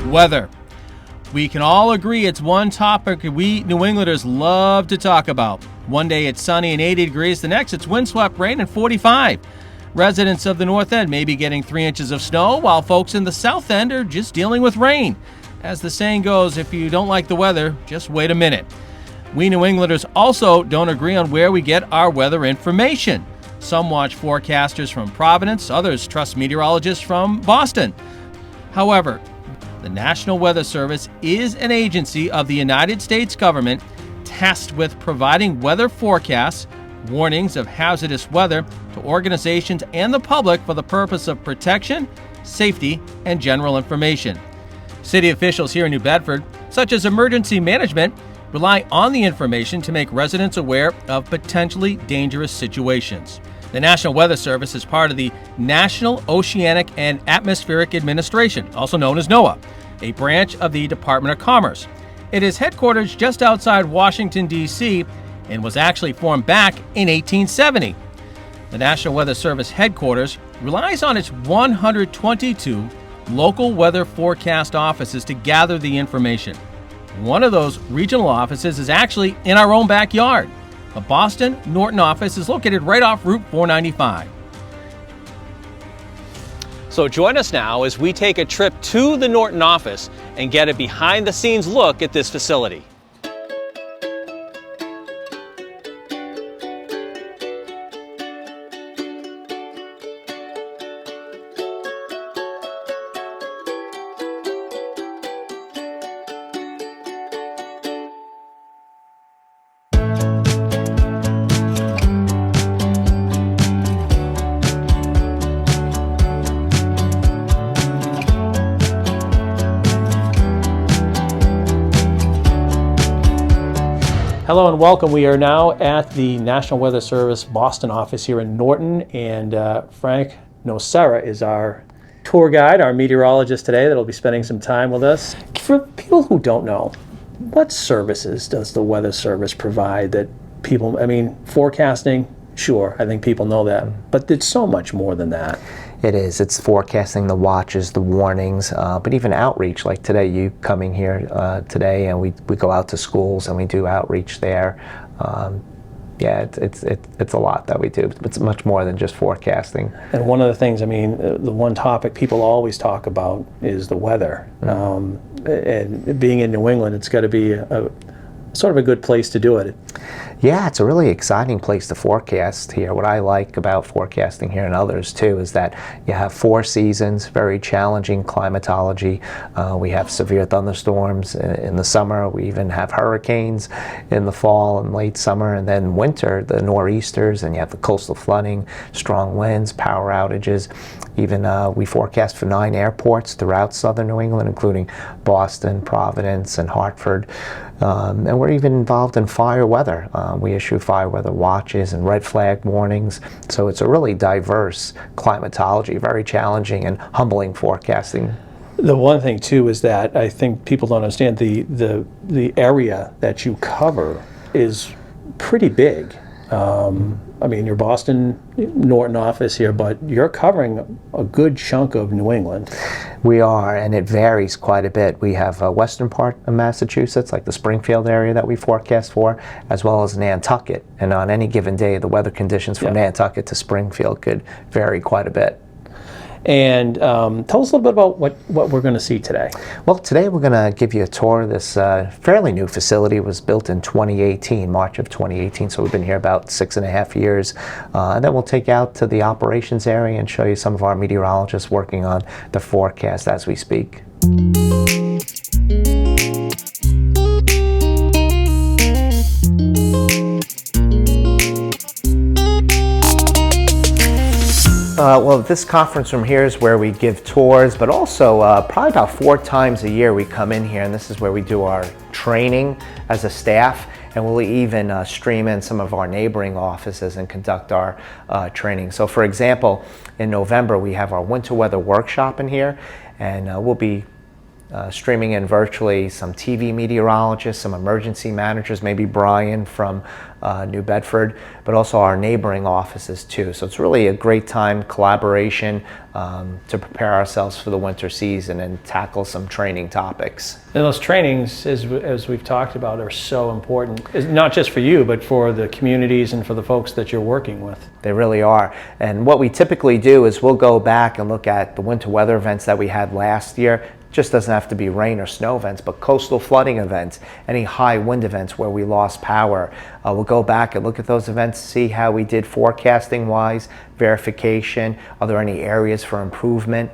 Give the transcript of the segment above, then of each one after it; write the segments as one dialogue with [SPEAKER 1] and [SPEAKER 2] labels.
[SPEAKER 1] weather. We can all agree it's one topic we New Englanders love to talk about. One day it's sunny and 80 degrees, the next it's windswept rain and 45. Residents of the North End may be getting 3 inches of snow, while folks in the South End are just dealing with rain. As the saying goes, if you don't like the weather, just wait a minute. We New Englanders also don't agree on where we get our weather information. Some watch forecasters from Providence, others trust meteorologists from Boston. However, the National Weather Service is an agency of the United States government tasked with providing weather forecasts, warnings of hazardous weather to organizations and the public for the purpose of protection, safety, and general information. City officials here in New Bedford, such as emergency management, rely on the information to make residents aware of potentially dangerous situations. The National Weather Service is part of the National Oceanic and Atmospheric Administration, also known as NOAA, a branch of the Department of Commerce. It is headquartered just outside Washington, D.C., and was actually formed back in 1870. The National Weather Service headquarters relies on its 122 local weather forecast offices to gather the information. One of those regional offices is actually in our own backyard. The Boston Norton Office is located right off Route 495. So join us now as we take a trip to the Norton Office and get a behind-the-scenes look at this facility. Hello and welcome. We are now at the National Weather Service Boston office here in Norton, and Frank Nocera is our tour guide, our meteorologist today that'll be spending some time with us. For people who don't know, what services does the Weather Service provide that people, forecasting, sure, I think people know that, but it's so much more than that.
[SPEAKER 2] It is. It's forecasting, the watches, the warnings, but even outreach. Like today, you coming here today, and we go out to schools and we do outreach there. Yeah, it's a lot that we do. It's much more than just forecasting.
[SPEAKER 1] And one of the things, the one topic people always talk about is the weather. Mm-hmm. And being in New England, it's got to be a sort of a good place to do it.
[SPEAKER 2] Yeah, it's a really exciting place to forecast here. What I like about forecasting here and others too is that you have 4 seasons, very challenging climatology. We have severe thunderstorms in the summer. We even have hurricanes in the fall and late summer, and then winter, the nor'easters, and you have the coastal flooding, strong winds, power outages. Even we forecast for 9 airports throughout southern New England, including Boston, Providence, and Hartford. And we're even involved in fire weather. We issue fire weather watches and red flag warnings. So it's a really diverse climatology, very challenging and humbling forecasting.
[SPEAKER 1] The one thing too is that I think people don't understand the area that you cover is pretty big. Your Boston Norton office here, but you're covering a good chunk of New England.
[SPEAKER 2] We are, and it varies quite a bit. We have a western part of Massachusetts, like the Springfield area that we forecast for, as well as Nantucket. And on any given day, the weather conditions from Nantucket to Springfield could vary quite a bit.
[SPEAKER 1] And tell us a little bit about what we're going to see today.
[SPEAKER 2] Well, today we're going to give you a tour of this fairly new facility. It was built in 2018, March of 2018, so we've been here about 6.5 years. And then we'll take you out to the operations area and show you some of our meteorologists working on the forecast as we speak. Well, this conference room here is where we give tours, but also probably about 4 times a year we come in here, and this is where we do our training as a staff, and we'll even stream in some of our neighboring offices and conduct our training. So for example, in November we have our winter weather workshop in here, and we'll be streaming in virtually some TV meteorologists, some emergency managers, maybe Brian from New Bedford, but also our neighboring offices too. So it's really a great time, collaboration, to prepare ourselves for the winter season and tackle some training topics.
[SPEAKER 1] And those trainings, as we've talked about, are so important, not just for you, but for the communities and for the folks that you're working with.
[SPEAKER 2] They really are. And what we typically do is we'll go back and look at the winter weather events that we had last year. Just doesn't have to be rain or snow events, but coastal flooding events, any high wind events where we lost power. We'll go back and look at those events, see how we did forecasting wise, verification, are there any areas for improvement?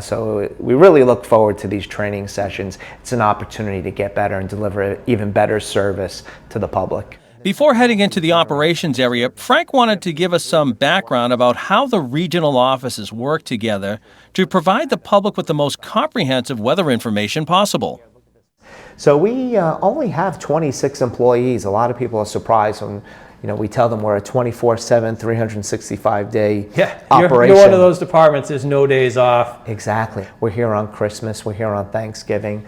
[SPEAKER 2] So we really look forward to these training sessions. It's an opportunity to get better and deliver even better service to the public.
[SPEAKER 1] Before heading into the operations area, Frank wanted to give us some background about how the regional offices work together to provide the public with the most comprehensive weather information possible.
[SPEAKER 2] So we only have 26 employees. A lot of people are surprised when we tell them we're a 24/7, 365-day operation.
[SPEAKER 1] You're one of those departments, there's no days off.
[SPEAKER 2] Exactly. We're here on Christmas, we're here on Thanksgiving.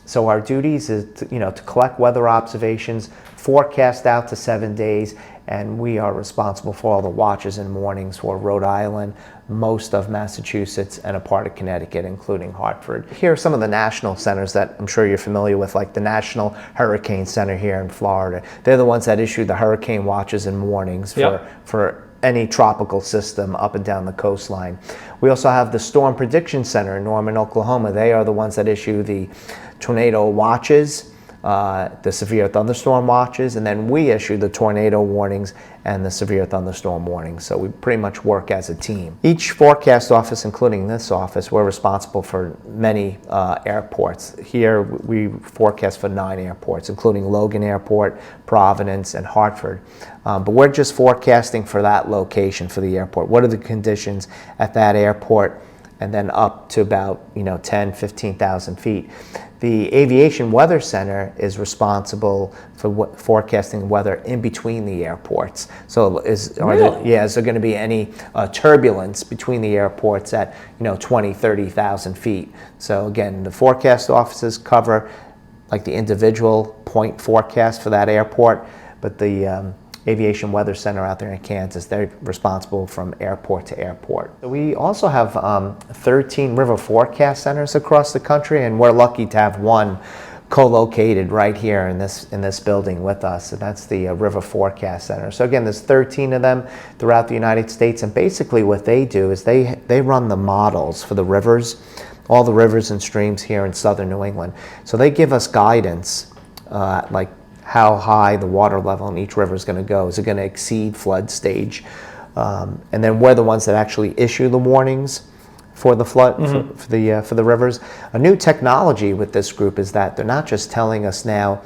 [SPEAKER 2] So our duties is to collect weather observations, forecast out to 7 days, and we are responsible for all the watches and warnings for Rhode Island, most of Massachusetts, and a part of Connecticut, including Hartford. Here are some of the national centers that I'm sure you're familiar with, like the National Hurricane Center here in Florida. They're the ones that issue the hurricane watches and warnings for any tropical system up and down the coastline. We also have the Storm Prediction Center in Norman, Oklahoma. They are the ones that issue the tornado watches, the severe thunderstorm watches, and then we issue the tornado warnings and the severe thunderstorm warnings. So we pretty much work as a team. Each forecast office, including this office, we're responsible for many airports. Here we forecast for 9 airports, including Logan Airport, Providence, and Hartford. But we're just forecasting for that location for the airport. What are the conditions at that airport? And then up to about 10, 15,000 feet. The Aviation Weather Center is responsible for forecasting weather in between the airports. So is there going to be any turbulence between the airports at 20, 30,000 feet? So again, the forecast offices cover like the individual point forecast for that airport, but the Aviation Weather Center out there in Kansas, they're responsible from airport to airport. We also have 13 river forecast centers across the country, and we're lucky to have one co-located right here in this building with us, and that's the River Forecast Center. So again, there's 13 of them throughout the United States, and basically what they do is they run the models for the rivers, all the rivers and streams here in southern New England. So they give us guidance, like how high the water level in each river is going to go. Is it going to exceed flood stage? And then we're the ones that actually issue the warnings for the flood, for the rivers. A new technology with this group is that they're not just telling us now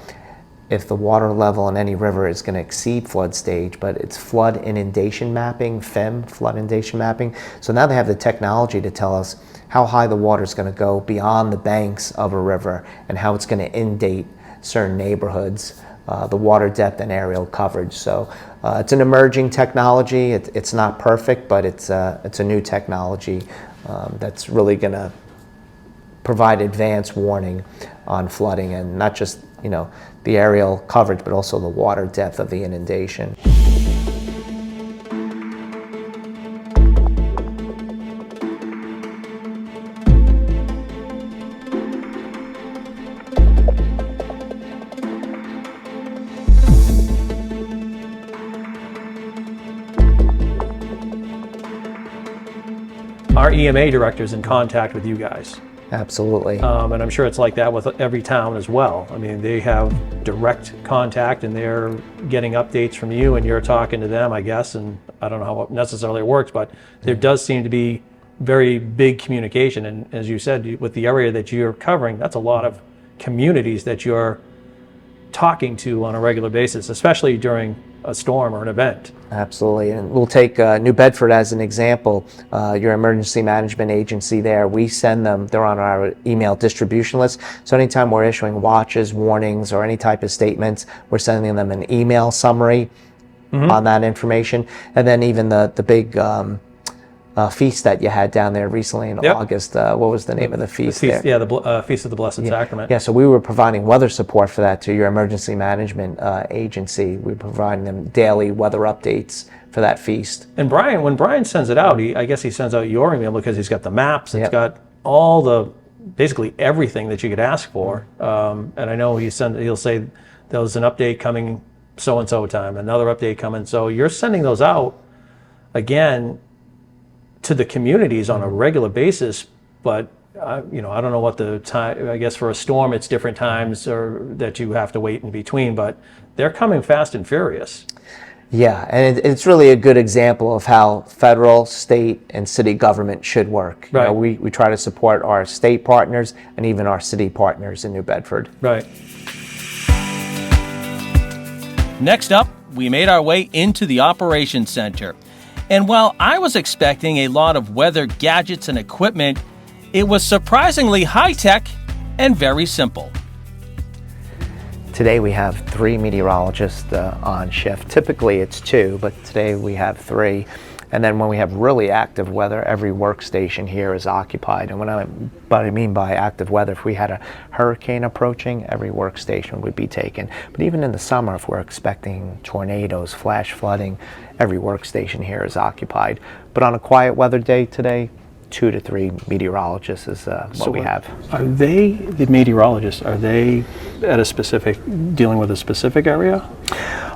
[SPEAKER 2] if the water level in any river is going to exceed flood stage, but it's flood inundation mapping, FIM, flood inundation mapping. So now they have the technology to tell us how high the water is going to go beyond the banks of a river and how it's going to inundate certain neighborhoods, the water depth and aerial coverage. So it's an emerging technology. It's not perfect, but it's a new technology that's really going to provide advanced warning on flooding, and not just the aerial coverage, but also the water depth of the inundation.
[SPEAKER 1] Our EMA director is in contact with you guys.
[SPEAKER 2] Absolutely.
[SPEAKER 1] And I'm sure it's like that with every town as well. I mean, they have direct contact and they're getting updates from you and you're talking to them, I guess. And I don't know how necessarily it works, but there does seem to be very big communication. And as you said, with the area that you're covering, that's a lot of communities that you're talking to on a regular basis, especially during a storm or an event.
[SPEAKER 2] Absolutely, and we'll take New Bedford as an example. Your emergency management agency there, we send them, they're on our email distribution list. So anytime we're issuing watches, warnings, or any type of statements, we're sending them an email summary on that information. And then even the big feast that you had down there recently in
[SPEAKER 1] Yep.
[SPEAKER 2] August. What was the name of the feast there?
[SPEAKER 1] Yeah, the Feast of the Blessed Sacrament.
[SPEAKER 2] Yeah, so we were providing weather support for that to your emergency management agency. We were providing them daily weather updates for that feast.
[SPEAKER 1] And Brian, when Brian sends it out, I guess he sends out your email because he's got the maps. It's
[SPEAKER 2] Yep.
[SPEAKER 1] got all basically everything that you could ask for. And I know he'll say there's an update coming so-and-so time, another update coming. So you're sending those out, again, to the communities on a regular basis, but I don't know what the time, I guess for a storm it's different times or that you have to wait in between, but they're coming fast and furious.
[SPEAKER 2] Yeah, and it's really a good example of how federal, state, and city government should work.
[SPEAKER 1] Right.
[SPEAKER 2] We try to support our state partners and even our city partners in New Bedford.
[SPEAKER 1] Right. Next up, we made our way into the Operations Center. And while I was expecting a lot of weather gadgets and equipment, it was surprisingly high-tech and very simple.
[SPEAKER 2] Today we have 3 meteorologists on shift. Typically it's 2, but today we have 3. And then when we have really active weather, every workstation here is occupied. And what I mean by active weather, if we had a hurricane approaching, every workstation would be taken. But even in the summer, if we're expecting tornadoes, flash flooding, every workstation here is occupied. But on a quiet weather day today, 2 to 3 meteorologists is what we have.
[SPEAKER 1] Are they, the meteorologists, are they at dealing with a specific area?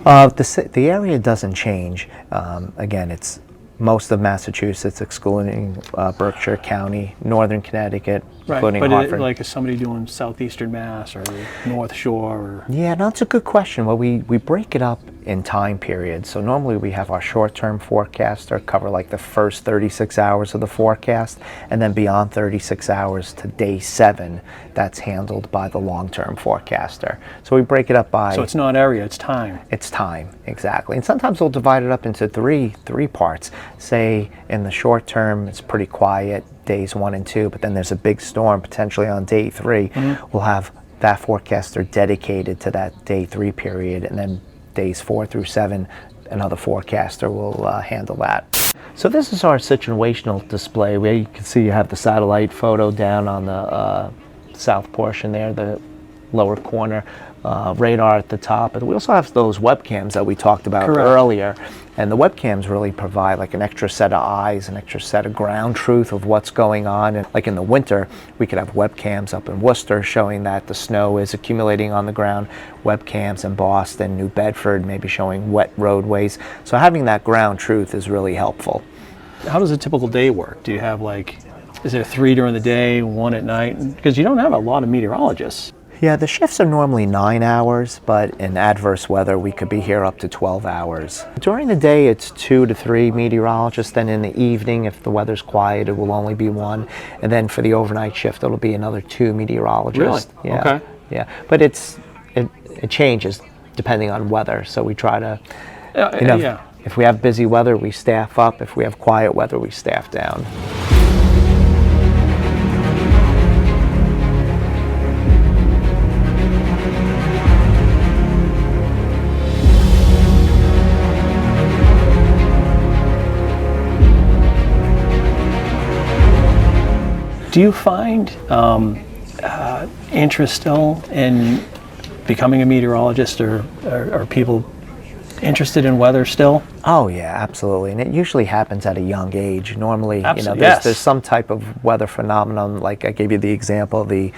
[SPEAKER 2] The area doesn't change. Again, it's most of Massachusetts, excluding Berkshire County, Northern Connecticut, including Hartford.
[SPEAKER 1] Is somebody doing southeastern Mass or North Shore? Or?
[SPEAKER 2] Yeah, that's a good question. Well, we break it up in time periods. So normally we have our short-term forecaster cover like the first 36 hours of the forecast, and then beyond 36 hours to day 7, that's handled by the long-term forecaster. So we break it up by...
[SPEAKER 1] So it's not area, it's time.
[SPEAKER 2] It's time, exactly. And sometimes we'll divide it up into three parts. Say in the short term, it's pretty quiet, days 1 and 2, but then there's a big storm potentially on day 3. We'll have that forecaster dedicated to that day 3 period, and then days 4 through 7, another forecaster will handle that. So this is our situational display where you can see you have the satellite photo down on the south portion there, the lower corner, radar at the top. And we also have those webcams that we talked about earlier. And the webcams really provide like an extra set of eyes, an extra set of ground truth of what's going on. And like in the winter, we could have webcams up in Worcester showing that the snow is accumulating on the ground, webcams in Boston, New Bedford, maybe showing wet roadways. So having that ground truth is really helpful.
[SPEAKER 1] How does a typical day work? Do you have is there 3 during the day, 1 at night? Because you don't have a lot of meteorologists.
[SPEAKER 2] Yeah, the shifts are normally 9 hours, but in adverse weather, we could be here up to 12 hours. During the day, it's 2 to 3 meteorologists. Then in the evening, if the weather's quiet, it will only be 1. And then for the overnight shift, it'll be another 2 meteorologists.
[SPEAKER 1] Really?
[SPEAKER 2] Yeah.
[SPEAKER 1] Okay.
[SPEAKER 2] Yeah, but it changes depending on weather. So we try to, if we have busy weather, we staff up. If we have quiet weather, we staff down.
[SPEAKER 1] Do you find interest still in becoming a meteorologist, or are people interested in weather still?
[SPEAKER 2] Oh yeah, absolutely, and it usually happens at a young age. Normally,
[SPEAKER 1] Yes.
[SPEAKER 2] there's some type of weather phenomenon. Like I gave you the example, the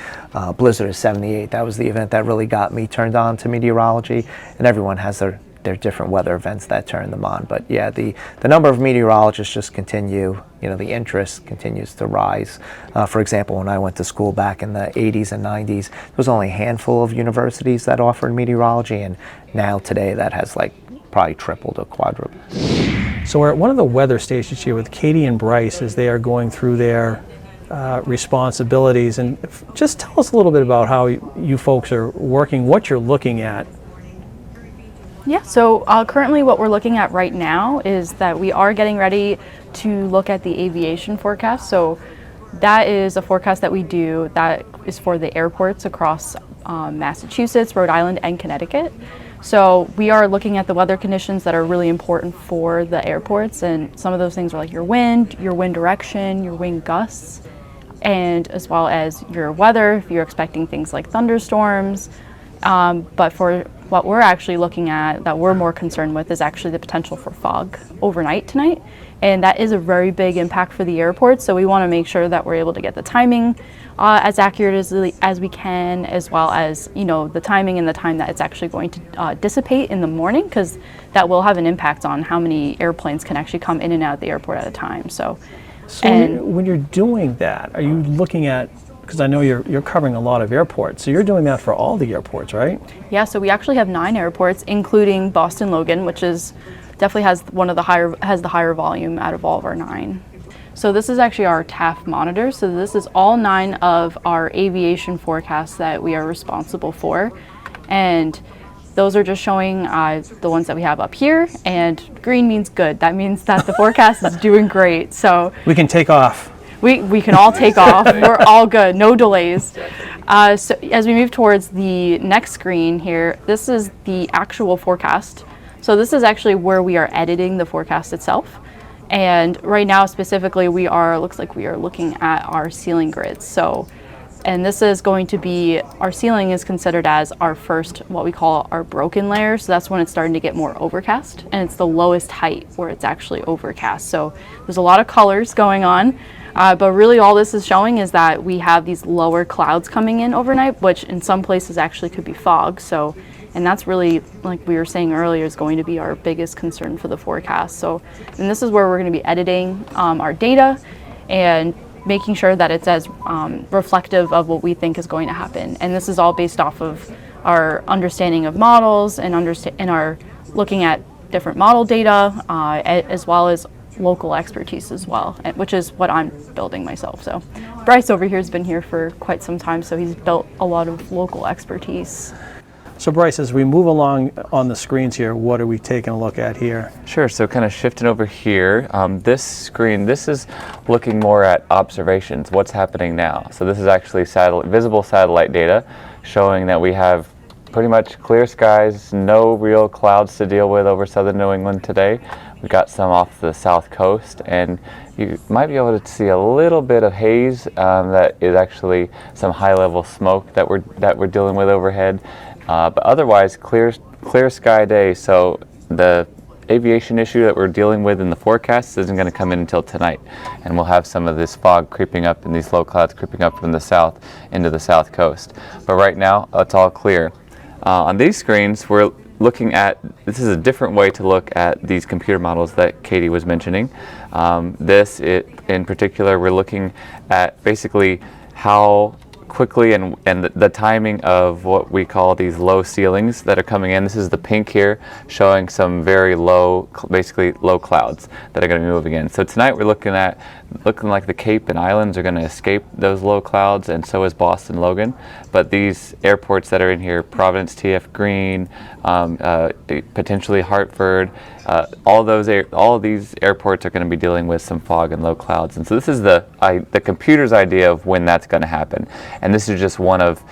[SPEAKER 2] blizzard of '78. That was the event that really got me turned on to meteorology, and everyone has their different weather events that turn them on. But yeah, the number of meteorologists just continue, the interest continues to rise. For example, when I went to school back in the 80s and 90s, there was only a handful of universities that offered meteorology, and now today that has probably tripled or quadrupled.
[SPEAKER 1] So we're at one of the weather stations here with Katie and Bryce as they are going through their responsibilities. And just tell us a little bit about how you folks are working, what you're looking at.
[SPEAKER 3] Yeah, so currently what we're looking at right now is that we are getting ready to look at the aviation forecast. So that is a forecast that we do that is for the airports across Massachusetts, Rhode Island, and Connecticut. So we are looking at the weather conditions that are really important for the airports, and some of those things are like your wind direction, your wind gusts, and as well as your weather, if you're expecting things like thunderstorms. But for what we're actually looking at that we're more concerned with is actually the potential for fog overnight tonight. And that is a very big impact for the airport. So we want to make sure that we're able to get the timing as accurate as we can, as well as, the timing and the time that it's actually going to dissipate in the morning, because that will have an impact on how many airplanes can actually come in and out of the airport at a time. So
[SPEAKER 1] when you're doing that, are you looking at, because I know you're covering a lot of airports, so you're doing that for all the airports, right?
[SPEAKER 3] Yeah, so we actually have 9 airports, including Boston Logan, which is definitely has the higher volume out of all of our 9. So this is actually our TAF monitor. So this is all 9 of our aviation forecasts that we are responsible for, and those are just showing the ones that we have up here, and green means good. That means that the forecast is doing great. So
[SPEAKER 1] we can take off.
[SPEAKER 3] We can all take off. We're all good, no delays. So as we move towards the next screen here, this is the actual forecast. So this is actually where we are editing the forecast itself. And right now specifically looks like we are looking at our ceiling grids. So, and this is going to be, our ceiling is considered as our first, what we call our broken layer. So that's when it's starting to get more overcast, and it's the lowest height where it's actually overcast. So there's a lot of colors going on. But really all this is showing is that we have these lower clouds coming in overnight, which in some places actually could be fog. So, and that's really, like we were saying earlier, is going to be our biggest concern for the forecast. So, and this is where we're going to be editing our data and making sure that it's as reflective of what we think is going to happen. And this is all based off of our understanding of models and our looking at different model data, as well as local expertise as well, which is what I'm building myself. So Bryce over here has been here for quite some time, so he's built a lot of local expertise.
[SPEAKER 1] So Bryce, as we move along on the screens here, what are we taking a look at here?
[SPEAKER 4] Sure, so kind of shifting over here, this screen, this is looking more at observations, what's happening now. So this is actually visible satellite data showing that we have pretty much clear skies, no real clouds to deal with over southern New England today. We got some off the south coast, and you might be able to see a little bit of haze that is actually some high-level smoke that we're dealing with overhead. But otherwise, clear sky day. So the aviation issue that we're dealing with in the forecast isn't going to come in until tonight, and we'll have some of this fog creeping up and these low clouds creeping up from the south into the south coast. But right now, it's all clear. On these screens, we're looking at, this is a different way to look at these computer models that Katie was mentioning. In particular, we're looking at basically how quickly and the timing of what we call these low ceilings that are coming in. This is the pink here showing some very low, basically low clouds that are going to be moving in. So tonight we're looking like the Cape and Islands are going to escape those low clouds, and so is Boston Logan. But these airports that are in here, Providence, TF Green, potentially Hartford, all of these airports are going to be dealing with some fog and low clouds. And so this is the computer's idea of when that's going to happen. And this is just one of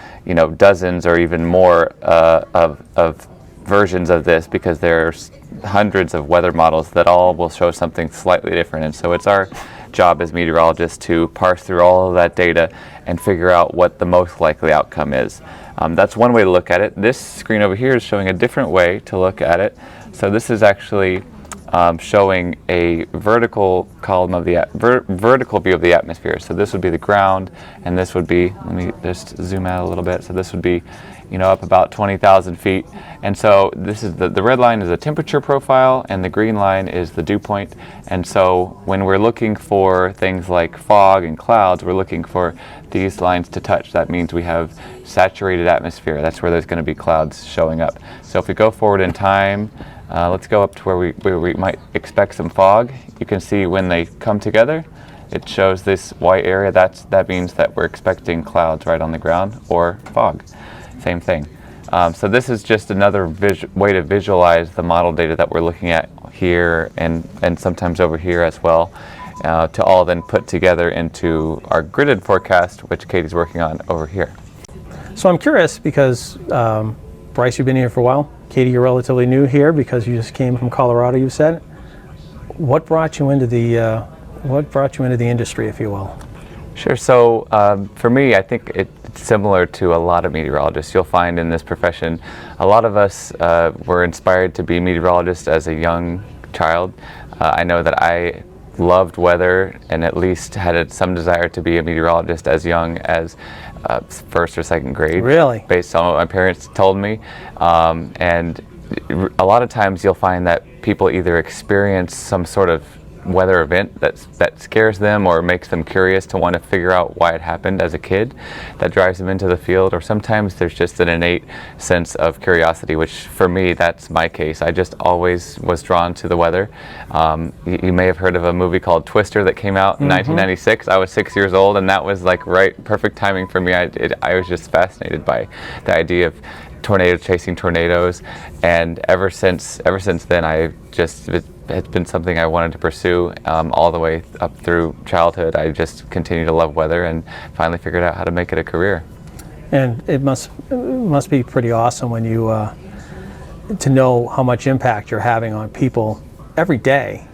[SPEAKER 4] dozens or even more of versions of this, because there's hundreds of weather models that all will show something slightly different. And so it's our job as meteorologists to parse through all of that data and figure out what the most likely outcome is. That's one way to look at it. This screen over here is showing a different way to look at it. So this is actually showing a vertical column of the vertical view of the atmosphere. So this would be the ground, and this would be, let me just zoom out a little bit. So this would be, up about 20,000 feet. And so this is the red line is a temperature profile, and the green line is the dew point. And so when we're looking for things like fog and clouds, we're looking for these lines to touch. That means we have saturated atmosphere. That's where there's going to be clouds showing up. So if we go forward in time, let's go up to where we might expect some fog. You can see when they come together, it shows this white area. That means that we're expecting clouds right on the ground, or fog. Same thing. So this is just another way to visualize the model data that we're looking at here and sometimes over here as well, to all then put together into our gridded forecast, which Katie's working on over here.
[SPEAKER 1] So I'm curious because, Bryce, you've been here for a while?
[SPEAKER 5] Katie, you're relatively new here because you just came from Colorado, you said. What brought you into the industry, if you will?
[SPEAKER 4] Sure. So for me, I think it's similar to a lot of meteorologists. You'll find in this profession, a lot of us were inspired to be meteorologists as a young child. I know that I loved weather and at least had some desire to be a meteorologist as young as first or second grade.
[SPEAKER 5] Really?
[SPEAKER 4] Based on what my parents told me. And a lot of times you'll find that people either experience some sort of weather event that scares them or makes them curious to want to figure out why it happened as a kid, that drives them into the field, or sometimes there's just an innate sense of curiosity, which for me, that's my case. I just always was drawn to the weather. You may have heard of a movie called Twister that came out in 1996. I was 6 years old, and that was like perfect timing for me. I was just fascinated by the idea of chasing tornadoes, and ever since then, it's been something I wanted to pursue all the way up through childhood. I just continued to love weather and finally figured out how to make it a career.
[SPEAKER 5] And it must be pretty awesome when you to know how much impact you're having on people every day,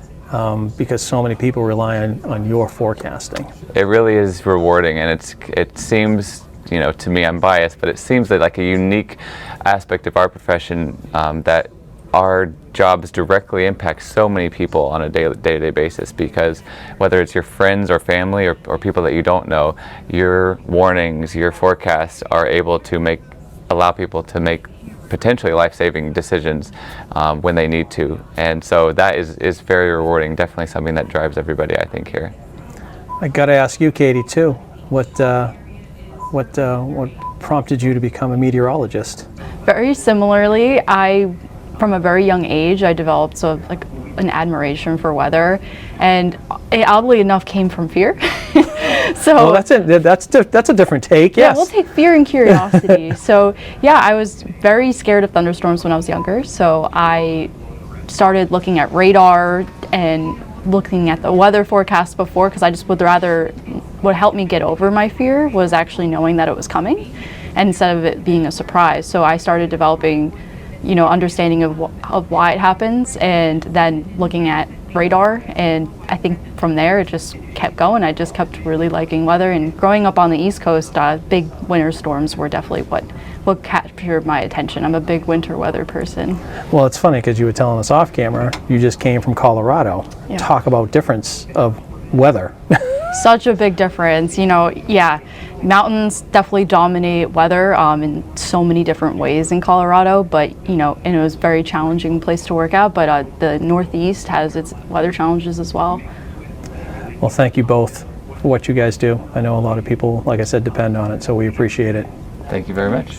[SPEAKER 5] because so many people rely on your forecasting.
[SPEAKER 4] It really is rewarding, and it seems, to me, I'm biased, but it seems like a unique aspect of our profession that our jobs directly impact so many people on a day-to-day basis, because whether it's your friends or family or people that you don't know, your warnings, your forecasts are able to allow people to make potentially life-saving decisions when they need to. And so that is very rewarding, definitely something that drives everybody, I think, here.
[SPEAKER 5] I got to ask you, Katie, too, what prompted you to become a meteorologist?
[SPEAKER 3] Very similarly, from a very young age, I developed an admiration for weather, and it oddly enough came from fear. So
[SPEAKER 5] that's a different take.
[SPEAKER 3] Yeah,
[SPEAKER 5] Yes,
[SPEAKER 3] we'll take fear and curiosity. So yeah, I was very scared of thunderstorms when I was younger. So I started looking at radar and looking at the weather forecast before, because I just would rather, what helped me get over my fear was actually knowing that it was coming, and instead of it being a surprise. So I started developing understanding of why it happens, and then looking at radar, and I think from there it just kept going. I just kept really liking weather, and growing up on the East Coast, big winter storms were definitely what captured my attention. I'm a big winter weather person.
[SPEAKER 5] Well, it's funny because you were telling us off camera, you just came from Colorado.
[SPEAKER 3] Yeah.
[SPEAKER 5] Talk about difference of weather.
[SPEAKER 3] Such a big difference, yeah. Mountains definitely dominate weather in so many different ways in Colorado, but and it was a very challenging place to work out, but the Northeast has its weather challenges as well.
[SPEAKER 5] Well, thank you both for what you guys do. I know a lot of people, like I said, depend on it, so we appreciate it.
[SPEAKER 4] Thank you very much.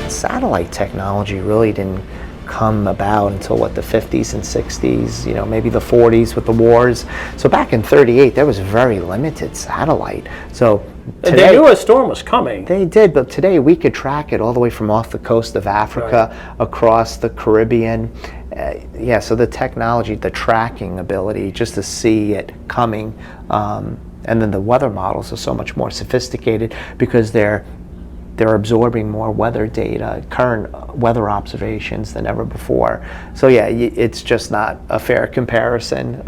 [SPEAKER 2] Satellite technology really didn't come about until the 50s and 60s, maybe the 40s with the wars. So back in '38, there was very limited satellite. So today,
[SPEAKER 5] they knew a storm was coming.
[SPEAKER 2] They did, but today we could track it all the way from off the coast of Africa, across the Caribbean. So the technology, the tracking ability, just to see it coming, and then the weather models are so much more sophisticated because they're absorbing more weather data, current weather observations than ever before. So yeah, it's just not a fair comparison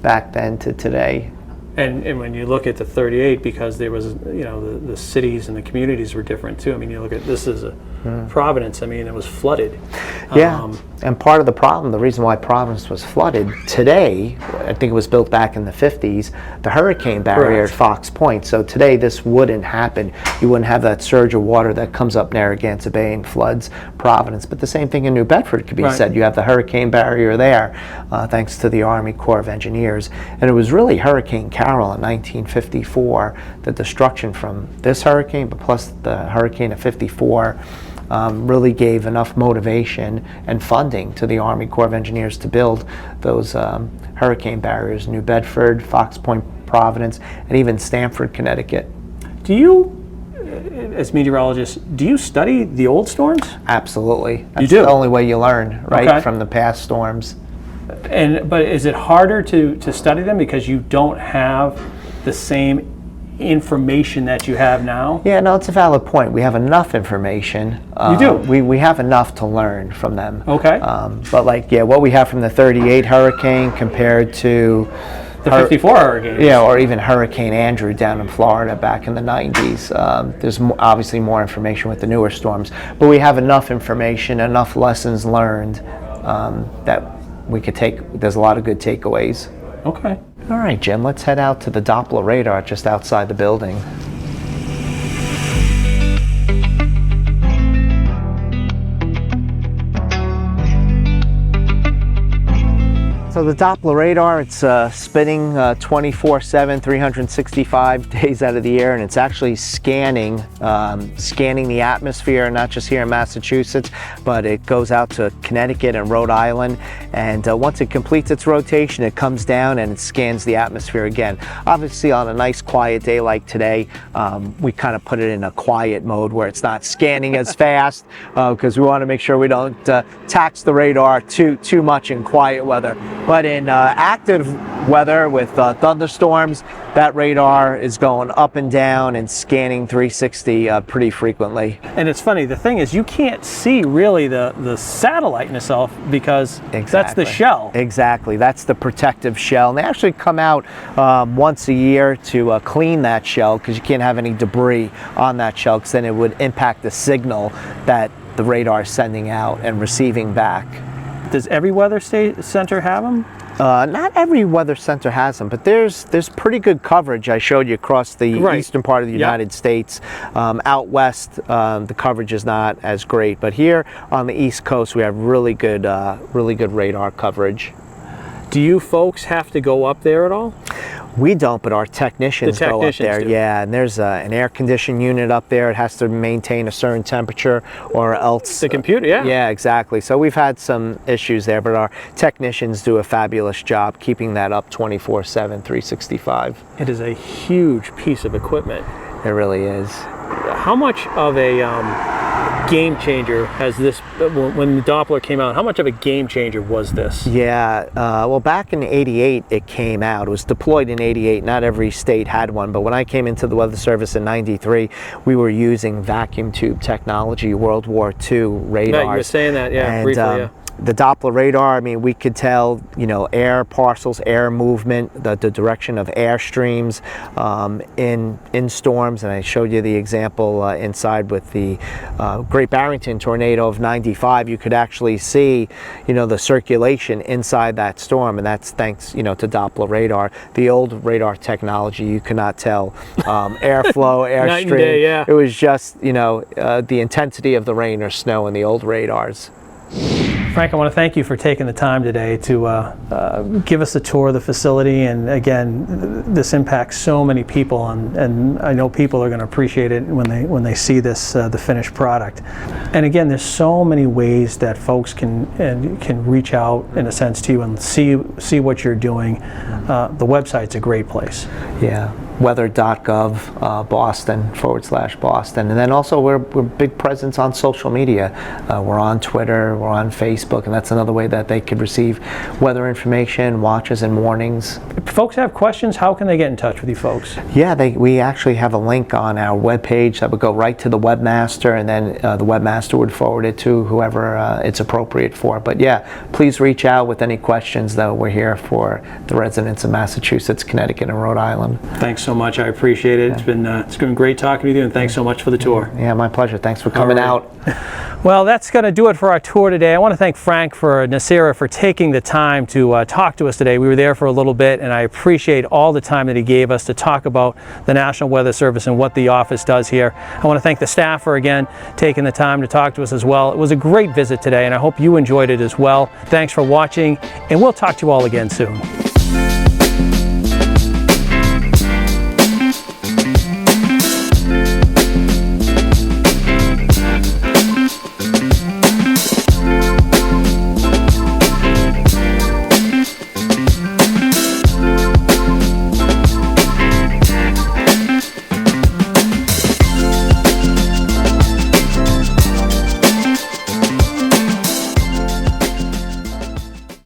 [SPEAKER 2] back then to today.
[SPEAKER 5] And when you look at the 38, because there was, the cities and the communities were different too. I mean, you look at this is Providence. I mean, it was flooded.
[SPEAKER 2] Yeah, and part of the problem, the reason why Providence was flooded today, I think it was built back in the 50s, the hurricane barrier at Fox Point. So today this wouldn't happen. You wouldn't have that surge of water that comes up Narragansett Bay and floods Providence. But the same thing in New Bedford could be said. You have the hurricane barrier there, thanks to the Army Corps of Engineers. And it was really Hurricane Carol in 1954, the destruction from this hurricane, but plus the hurricane of '54, really gave enough motivation and funding to the Army Corps of Engineers to build those hurricane barriers, New Bedford, Fox Point, Providence, and even Stamford, Connecticut.
[SPEAKER 5] Do you as meteorologists, do you study the old storms?
[SPEAKER 2] Absolutely. That's
[SPEAKER 5] You do?
[SPEAKER 2] the only way you learn, right,
[SPEAKER 5] Okay.
[SPEAKER 2] from the past storms.
[SPEAKER 5] But is it harder to study them because you don't have the same information that you have now?
[SPEAKER 2] Yeah, no, it's a valid point. We have enough information.
[SPEAKER 5] You do?
[SPEAKER 2] We have enough to learn from them.
[SPEAKER 5] Okay.
[SPEAKER 2] But like, yeah, what we have from the 38 hurricane compared to
[SPEAKER 5] The 54 hurricane.
[SPEAKER 2] yeah, or even Hurricane Andrew down in Florida back in the 90s. There's obviously more information with the newer storms, but we have enough information, enough lessons learned that we could take. There's a lot of good takeaways.
[SPEAKER 5] Okay.
[SPEAKER 2] All right, Jim, let's head out to the Doppler radar just outside the building. So the Doppler radar, it's spinning 24/7, 365 days out of the year, and it's actually scanning the atmosphere, not just here in Massachusetts, but it goes out to Connecticut and Rhode Island, and once it completes its rotation, it comes down and it scans the atmosphere again. Obviously, on a nice quiet day like today, we kind of put it in a quiet mode where it's not scanning as fast, because we want to make sure we don't tax the radar too much in quiet weather. But in active weather with thunderstorms, that radar is going up and down and scanning 360 pretty frequently.
[SPEAKER 5] And it's funny, the thing is, you can't see really the satellite in itself because that's the shell.
[SPEAKER 2] Exactly, that's the protective shell. And they actually come out once a year to clean that shell, because you can't have any debris on that shell, because then it would impact the signal that the radar is sending out and receiving back.
[SPEAKER 5] Does every weather center have them?
[SPEAKER 2] Not every weather center has them, but there's pretty good coverage. I showed you across the eastern part of the United States. Out west, the coverage is not as great, but here on the East Coast, we have really good radar coverage.
[SPEAKER 5] Do you folks have to go up there at all?
[SPEAKER 2] We don't, but our technicians go up there.
[SPEAKER 5] do.
[SPEAKER 2] Yeah, and there's an air conditioning unit up there. It has to maintain a certain temperature, or else
[SPEAKER 5] The computer, yeah.
[SPEAKER 2] Yeah, exactly. So we've had some issues there, but our technicians do a fabulous job keeping that up 24/7, 365.
[SPEAKER 5] It is a huge piece of equipment.
[SPEAKER 2] It really is.
[SPEAKER 5] How much of a game changer has this, when the Doppler came out, how much of a game changer was this?
[SPEAKER 2] Yeah, well, back in '88 it came out. It was deployed in '88. Not every state had one, but when I came into the Weather Service in '93, we were using vacuum tube technology, World War II radars.
[SPEAKER 5] Right, you were saying that, yeah,
[SPEAKER 2] and,
[SPEAKER 5] briefly, yeah.
[SPEAKER 2] The Doppler radar, I mean, we could tell, air parcels, air movement, the direction of air streams in storms, and I showed you the example inside with the Great Barrington tornado of '95. You could actually see, the circulation inside that storm, and that's thanks, to Doppler radar. The old radar technology, you could not tell airflow,
[SPEAKER 5] Night and
[SPEAKER 2] airstream.
[SPEAKER 5] day, yeah.
[SPEAKER 2] It was just, the intensity of the rain or snow in the old radars.
[SPEAKER 5] Frank, I want to thank you for taking the time today to give us a tour of the facility, and again, this impacts so many people, and I know people are going to appreciate it when they see this the finished product. And again, there's so many ways that folks can reach out in a sense to you and see what you're doing. The website's a great place.
[SPEAKER 2] Yeah, weather.gov Boston/Boston, and then also we're big presence on social media. We're on Twitter, we're on Facebook, and that's another way that they could receive weather information, watches and warnings.
[SPEAKER 5] If folks have questions, how can they get in touch with you folks?
[SPEAKER 2] Yeah, we actually have a link on our webpage that would go right to the webmaster, and then the webmaster would forward it to whoever it's appropriate for. But yeah, please reach out with any questions, though. We're here for the residents of Massachusetts, Connecticut, and Rhode Island.
[SPEAKER 5] Thanks so much. I appreciate it. It's been great talking with you, and thanks so much for the tour.
[SPEAKER 2] Yeah, my pleasure. Thanks for coming out.
[SPEAKER 5] Well, that's going to do it for our tour today. I want to thank Frank Nasira for taking the time to talk to us today. We were there for a little bit, and I appreciate all the time that he gave us to talk about the National Weather Service and what the office does here. I want to thank the staff for, again, taking the time to talk to us as well. It was a great visit today, and I hope you enjoyed it as well. Thanks for watching, and we'll talk to you all again soon.